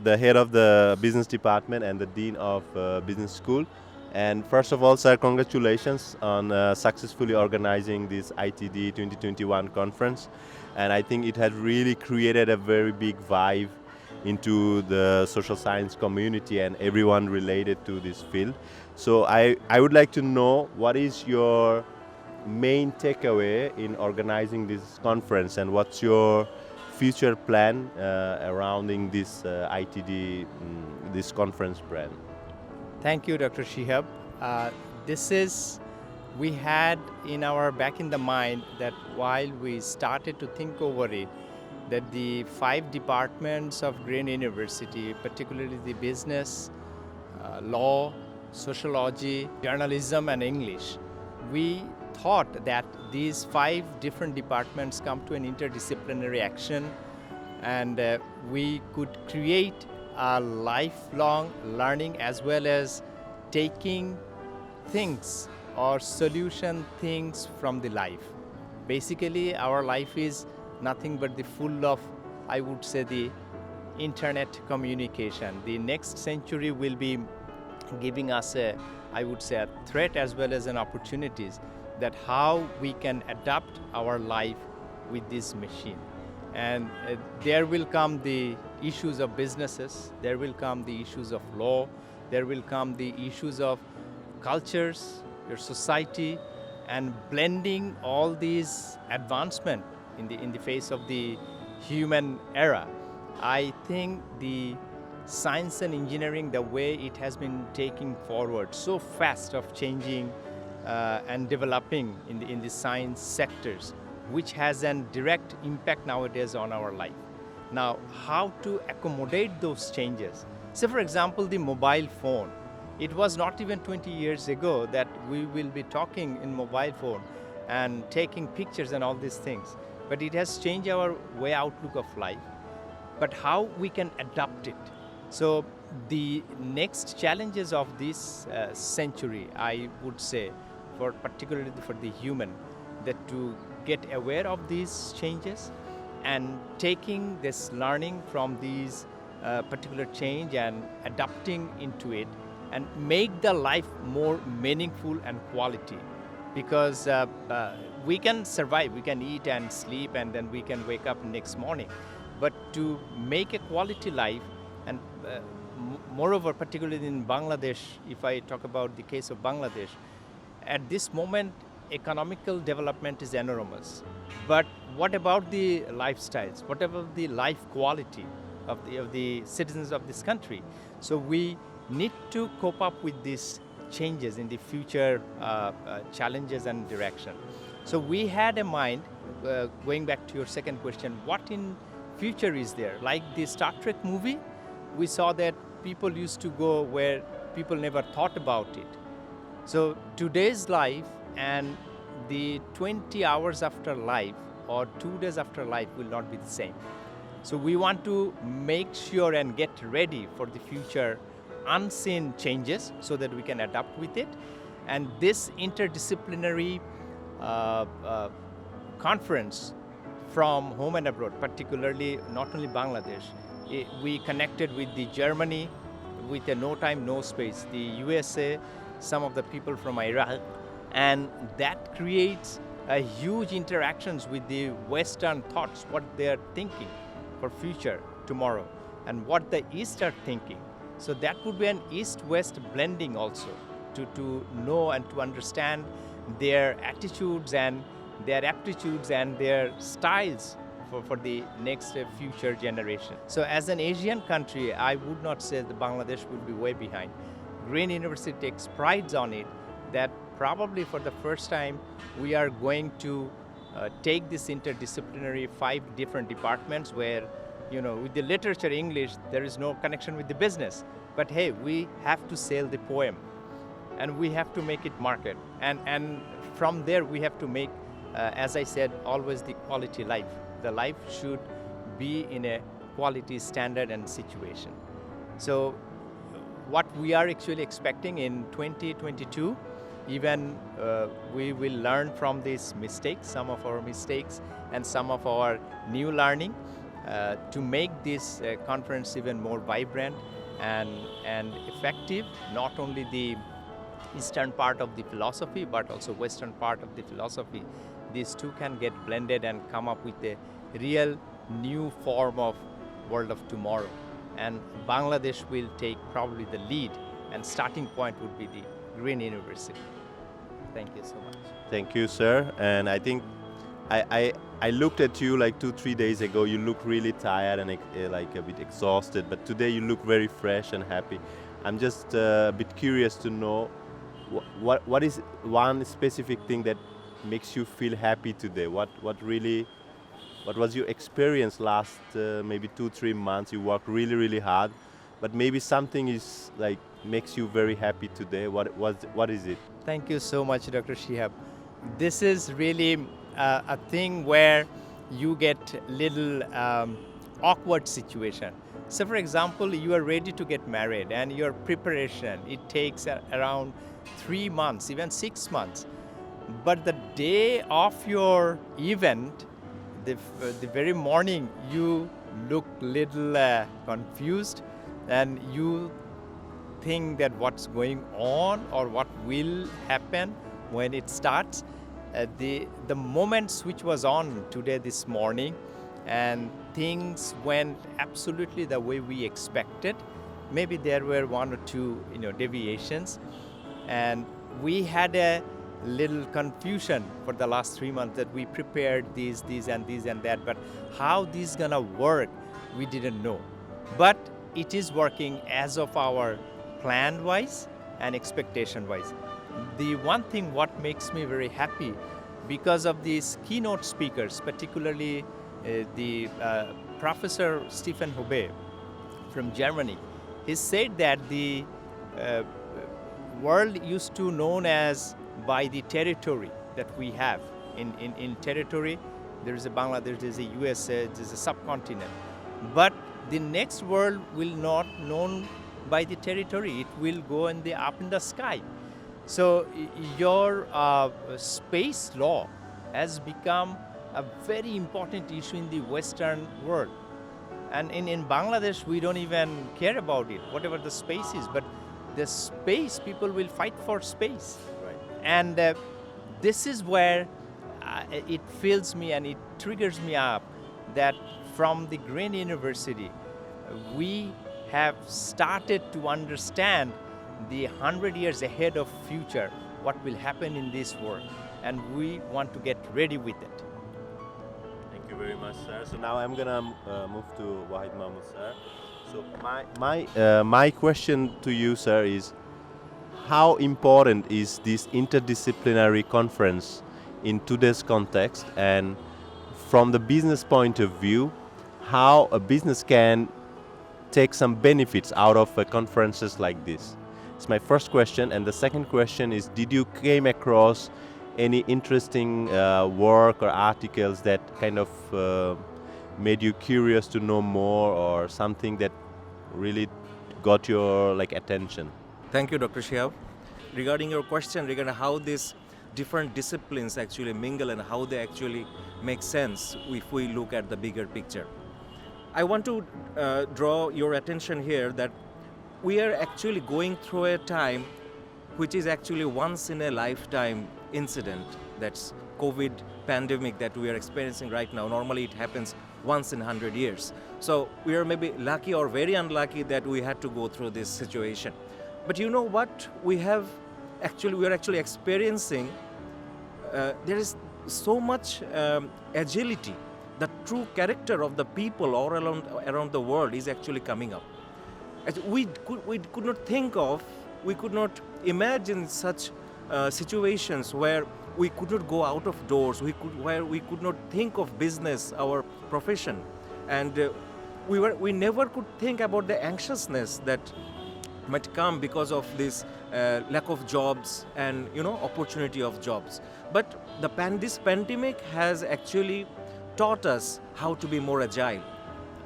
the head of the business department and the dean of business school. And first of all, sir, congratulations on successfully organizing this ITD 2021 conference. And I think it has really created a very big vibe into the social science community and everyone related to this field. So I would like to know, what is your main takeaway in organizing this conference, and what's your future plan surrounding this ITD, this conference brand? Thank you, Dr. Shihab. This is, we had in our back in the mind that while we started to think over it, that the 5 departments of Green University, particularly the business, law, sociology, journalism, and English, we thought that these 5 different departments come to an interdisciplinary action, and we could create a lifelong learning as well as taking things or solution things from the life. Basically, our life is nothing but the full of, I would say, the internet communication. The next century will be giving us I would say, a threat as well as an opportunities, that how we can adapt our life with this machine. And there will come the issues of businesses, there will come the issues of law, there will come the issues of cultures, your society, and blending all these advancement in the face of the human era. I think the science and engineering, the way it has been taking forward so fast of changing and developing in the science sectors, which has a direct impact nowadays on our life. Now, how to accommodate those changes? Say, for example, the mobile phone. It was not even 20 years ago that we will be talking in mobile phone and taking pictures and all these things. But it has changed our way outlook of life. But how we can adapt it? So the next challenges of this century, I would say, for particularly for the human, that to get aware of these changes and taking this learning from these particular change and adapting into it, and make the life more meaningful and quality. Because we can survive, we can eat and sleep, and then we can wake up next morning. But to make a quality life, and moreover, particularly in Bangladesh, if I talk about the case of Bangladesh, at this moment, economical development is enormous. But what about the lifestyles? What about the life quality of the citizens of this country? So we need to cope up with these changes in the future challenges and direction. So we had a mind, going back to your second question, what in future is there? Like the Star Trek movie, we saw that people used to go where people never thought about it. So today's life and the 20 hours after life or 2 days after life will not be the same. So we want to make sure and get ready for the future unseen changes so that we can adapt with it. And this interdisciplinary conference from home and abroad, particularly not only Bangladesh, we connected with the Germany with a no time, no space, the USA, some of the people from Iraq, and that creates a huge interactions with the Western thoughts, what they are thinking for future tomorrow, and what the East are thinking. So that would be an East-West blending also to know and to understand their attitudes and their aptitudes and their styles for the next future generation. So as an Asian country, I would not say that Bangladesh will be way behind. Green University takes pride on it that probably for the first time we are going to take this interdisciplinary 5 different departments where, you know, with the literature English, there is no connection with the business. But hey, we have to sell the poem and we have to make it market. And from there we have to make, as I said, always the quality life. The life should be in a quality standard and situation. So what we are actually expecting in 2022, even we will learn from these mistakes, some of our mistakes and some of our new learning. to make this conference even more vibrant and effective, not only the eastern part of the philosophy but also western part of the philosophy. These two can get blended and come up with a real new form of world of tomorrow. And Bangladesh will take probably the lead, and starting point would be the Green University. Thank you so much. Thank you, sir. And I think I looked at you like 2-3 days ago. You look really tired and like a bit exhausted, but today you look very fresh and happy. I'm just a bit curious to know what is one specific thing that makes you feel happy today? What was your experience last maybe 2-3 months? You worked really hard, but maybe something is like makes you very happy today. What is it? Thank you so much, Dr. Shihab. This is really a thing where you get little awkward situation. So for example, you are ready to get married and your preparation, it takes around 3 months, even 6 months. But the day of your event, the very morning, you look little confused and you think that what's going on or what will happen when it starts. The moment switch was on today this morning and things went absolutely the way we expected. Maybe there were 1 or 2 deviations, and we had a little confusion for the last 3 months that we prepared these and that, but how this gonna work we didn't know. But it is working as of our plan wise and expectation wise. The one thing what makes me very happy because of these keynote speakers, particularly the Professor Stephen Hobe from Germany, he said that the world used to known as by the territory that we have. In territory, there is a Bangladesh, there is a USA, there is a subcontinent. But the next world will not known by the territory. It will go up in the sky. So your space law has become a very important issue in the Western world. And in Bangladesh, we don't even care about it, whatever the space is. But the space, people will fight for space. Right. And this is where it fills me and it triggers me up that from the Green University, we have started to understand the 100 years ahead of future, what will happen in this world. And we want to get ready with it. Thank you very much, sir. So now I'm gonna move to Wahid Mahmood, sir. So my question to you, sir, is how important is this interdisciplinary conference in today's context, and from the business point of view, how a business can take some benefits out of conferences like this? It's my first question. And the second question is, did you came across any interesting work or articles that kind of made you curious to know more, or something that really got your attention? Thank you, Dr. Shihab. Regarding your question regarding how these different disciplines actually mingle and how they actually make sense if we look at the bigger picture, I want to draw your attention here that we are actually going through a time which is actually once in a lifetime incident. That's COVID pandemic that we are experiencing right now. Normally it happens once in 100 years. So we are maybe lucky or very unlucky that we had to go through this situation. But you know what we are actually experiencing? There is so much agility. The true character of the people all around the world is actually coming up. As we could not think of, we could not imagine such situations where we could not go out of doors, where we could not think of business, our profession, and we never could think about the anxiousness that might come because of this lack of jobs and opportunity of jobs. But this pandemic has actually taught us how to be more agile.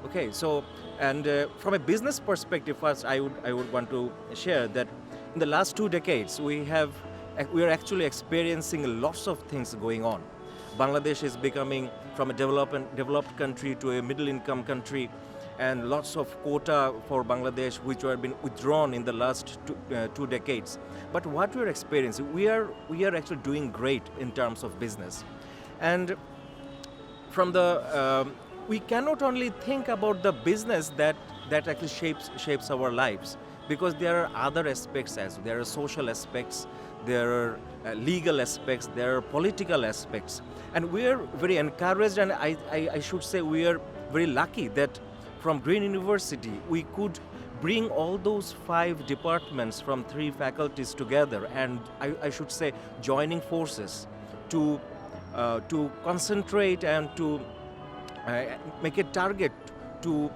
Okay, so and from a business perspective, first I would want to share that in the last 2 decades we are actually experiencing lots of things going on. Bangladesh is becoming from a developed country to a middle income country, and lots of quota for Bangladesh which have been withdrawn in the last two decades. But what we're experiencing, we are actually doing great in terms of business. And from the we cannot only think about the business that actually shapes our lives, because there are other aspects as well. There are social aspects, there are legal aspects, there are political aspects, and we are very encouraged, and I should say we are very lucky that from Green University we could bring all those 5 departments from 3 faculties together, and I should say joining forces to concentrate and to make a target to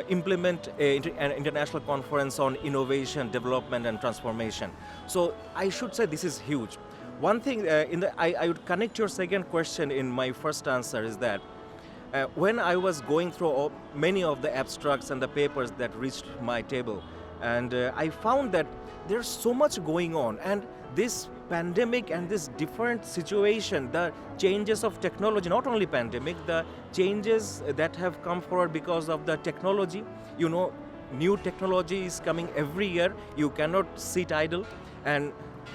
implement an international conference on innovation, development and transformation. So I should say this is huge. One thing I would connect your second question in my first answer is that when I was going through many of the abstracts and the papers that reached my table, and I found that there's so much going on, and this pandemic and this different situation, the changes of technology, not only pandemic, the changes that have come forward because of the technology. You know, new technology is coming every year. You cannot sit idle, and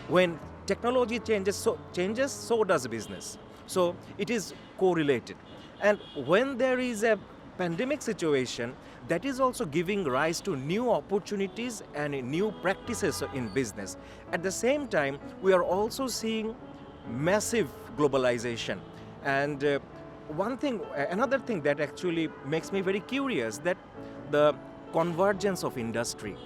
when technology changes, so does business. So it is correlated. And when there is a pandemic situation, that is also giving rise to new opportunities and new practices in business. At the same time, we are also seeing massive globalization. And another thing that actually makes me very curious, that the convergence of industry.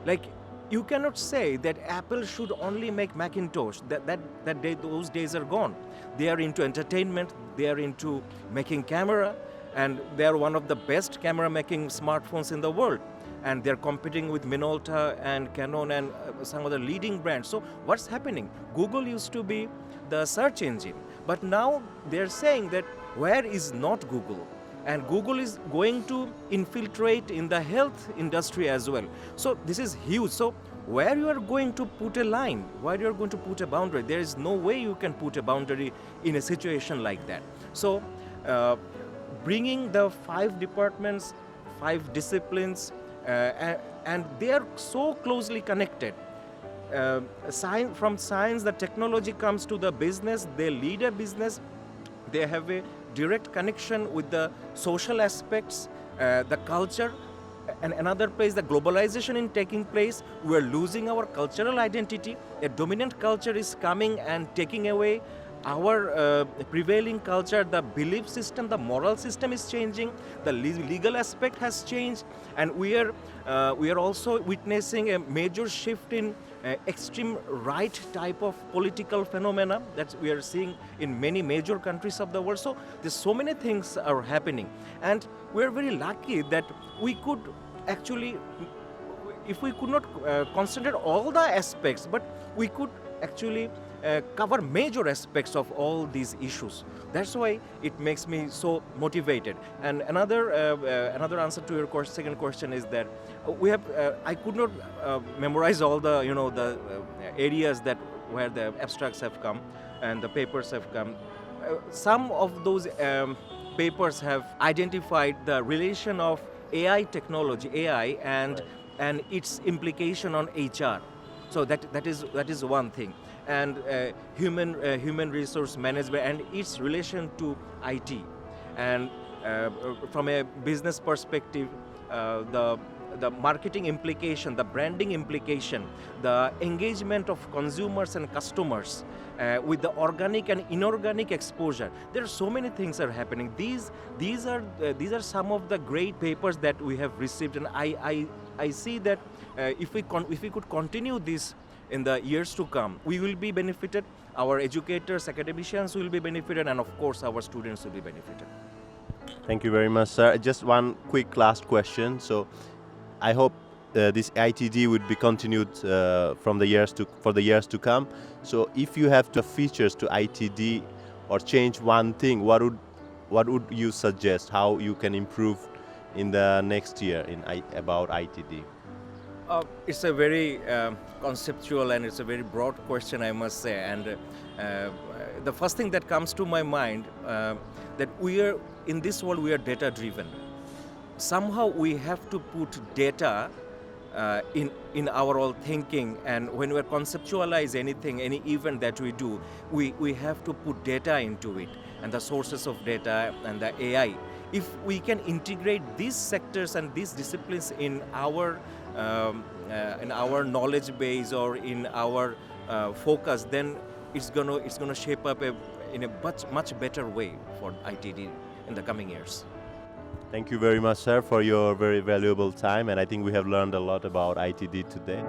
Like, you cannot say that Apple should only make Macintosh. Those days are gone. They are into entertainment, they are into making camera, and they are one of the best camera-making smartphones in the world. And they're competing with Minolta and Canon and some of the leading brands. So what's happening? Google used to be the search engine, but now they're saying that where is not Google? And Google is going to infiltrate in the health industry as well. So this is huge. So where you are going to put a line, where you are going to put a boundary, there is no way you can put a boundary in a situation like that. So bringing the 5 departments, 5 disciplines, and they are so closely connected. From science, the technology comes to the business, they lead a business, they have a direct connection with the social aspects, the culture, and another place, the globalization is taking place. We are losing our cultural identity. A dominant culture is coming and taking away our prevailing culture. The belief system, the moral system is changing. The legal aspect has changed, and we are also witnessing a major shift in extreme right type of political phenomena that we are seeing in many major countries of the world. So there's so many things are happening, and we're very lucky that we could actually, if we could not concentrate all the aspects, but we could actually cover major aspects of all these issues. That's why it makes me so motivated. And another answer to your second question is that we have I could not memorize all the the areas where the abstracts have come and the papers have come. Some of those papers have identified the relation of AI technology, and its implication on HR. So that is one thing. And human resource management and its relation to IT. And from a business perspective, the marketing implication, the branding implication, the engagement of consumers and customers with the organic and inorganic exposure. There are so many things are happening. These are some of the great papers that we have received, and I see that if we could continue this in the years to come, we will be benefited, our educators, academicians will be benefited, and of course our students will be benefited. Thank you very much, sir. Just one quick last question. So I hope this ITD would be continued for the years to come. So if you have to features to ITD or change one thing, what would you suggest how you can improve in the next year about ITD? It's a very conceptual and it's a very broad question, I must say. And the first thing that comes to my mind that we are in this world, we are data driven. Somehow we have to put data in our all thinking, and when we conceptualize anything, any event that we do, we have to put data into it and the sources of data and the AI. If we can integrate these sectors and these disciplines in our knowledge base or in our focus, then it's gonna shape up in a much better way for ITD in the coming years. Thank you very much, sir, for your very valuable time, and I think we have learned a lot about ITD today.